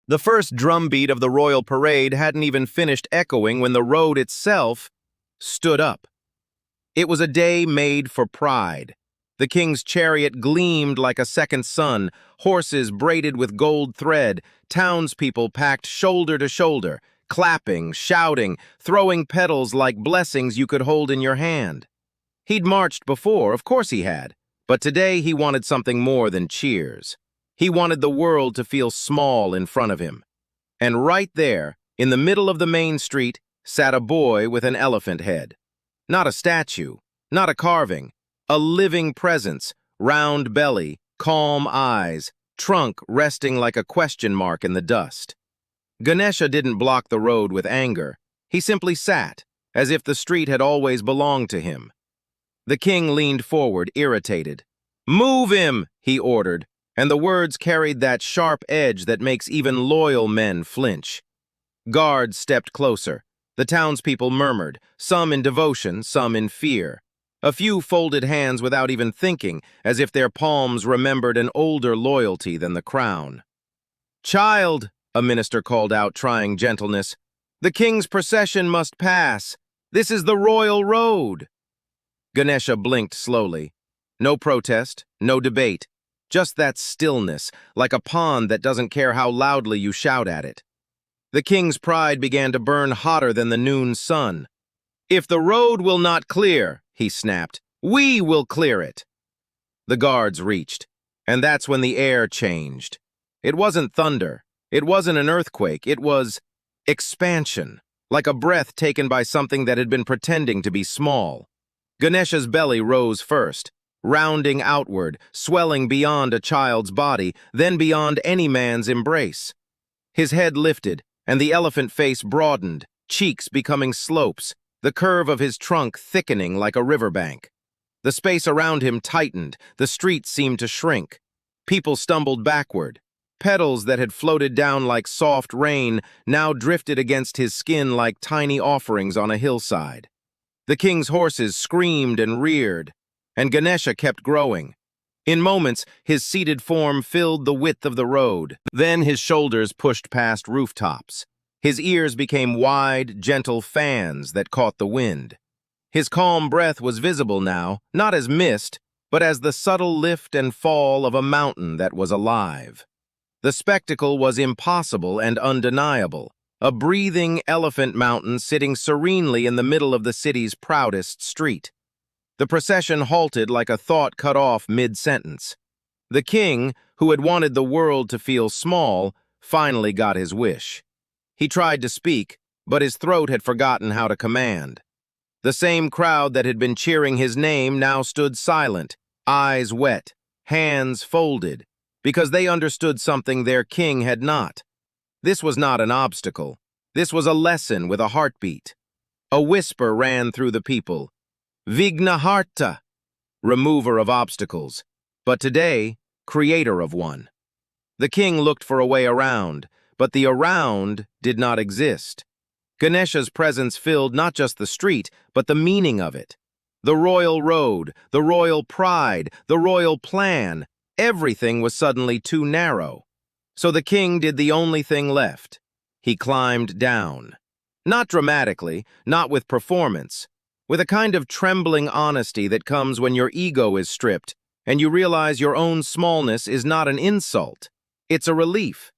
The first drumbeat of the royal parade hadn't even finished echoing when the road itself stood up. It was a day made for pride. The king's chariot gleamed like a second sun, horses braided with gold thread, townspeople packed shoulder to shoulder, clapping, shouting, throwing petals like blessings you could hold in your hand. He'd marched before, of course he had, but today he wanted something more than cheers. He wanted the world to feel small in front of him. And right there, in the middle of the main street, sat a boy with an elephant head. Not a statue, not a carving, a living presence, round belly, calm eyes, trunk resting like a question mark in the dust. Ganesha didn't block the road with anger. He simply sat, as if the street had always belonged to him. The king leaned forward, irritated. "Move him!" he ordered, and the words carried that sharp edge that makes even loyal men flinch. Guards stepped closer. The townspeople murmured, some in devotion, some in fear. A few folded hands without even thinking, as if their palms remembered an older loyalty than the crown. "Child," a minister called out, trying gentleness, "the king's procession must pass. This is the royal road." Ganesha blinked slowly. No protest, no debate, just that stillness, like a pond that doesn't care how loudly you shout at it. The king's pride began to burn hotter than the noon sun. "If the road will not clear," he snapped, "we will clear it." The guards reached, and that's when the air changed. It wasn't thunder, it wasn't an earthquake, it was expansion, like a breath taken by something that had been pretending to be small. Ganesha's belly rose first, rounding outward, swelling beyond a child's body, then beyond any man's embrace. His head lifted, and the elephant face broadened, cheeks becoming slopes, the curve of his trunk thickening like a riverbank. The space around him tightened, the street seemed to shrink. People stumbled backward. Petals that had floated down like soft rain now drifted against his skin like tiny offerings on a hillside. The king's horses screamed and reared, and Ganesha kept growing. In moments, his seated form filled the width of the road. Then his shoulders pushed past rooftops. His ears became wide, gentle fans that caught the wind. His calm breath was visible now, not as mist, but as the subtle lift and fall of a mountain that was alive. The spectacle was impossible and undeniable. A breathing elephant mountain sitting serenely in the middle of the city's proudest street. The procession halted like a thought cut off mid-sentence. The king, who had wanted the world to feel small, finally got his wish. He tried to speak, but his throat had forgotten how to command. The same crowd that had been cheering his name now stood silent, eyes wet, hands folded, because they understood something their king had not. This was not an obstacle. This was a lesson with a heartbeat. A whisper ran through the people. Vignaharta, remover of obstacles, but today, creator of one. The king looked for a way around, but the around did not exist. Ganesha's presence filled not just the street, but the meaning of it. The royal road, the royal pride, the royal plan, everything was suddenly too narrow. So the king did the only thing left. He climbed down. Not dramatically, not with performance, with a kind of trembling honesty that comes when your ego is stripped and you realize your own smallness is not an insult. It's a relief.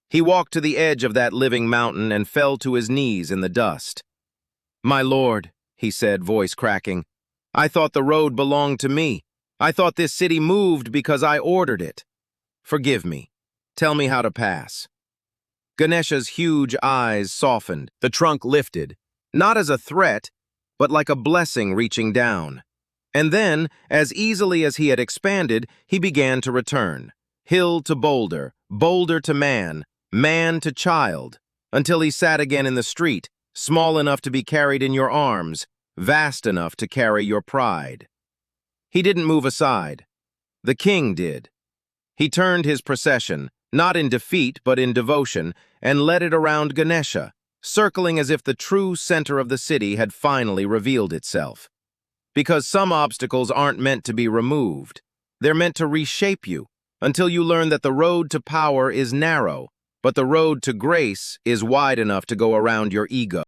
He walked to the edge of that living mountain and fell to his knees in the dust. "My lord," he said, voice cracking, "I thought the road belonged to me. I thought this city moved because I ordered it. Forgive me. Tell me how to pass." Ganesha's huge eyes softened, the trunk lifted, not as a threat, but like a blessing reaching down. And then, as easily as he had expanded, he began to return, hill to boulder, boulder to man, man to child, until he sat again in the street, small enough to be carried in your arms, vast enough to carry your pride. He didn't move aside. The king did. He turned his procession, not in defeat but in devotion, and led it around Ganesha, circling as if the true center of the city had finally revealed itself. Because some obstacles aren't meant to be removed. They're meant to reshape you, until you learn that the road to power is narrow, but the road to grace is wide enough to go around your ego.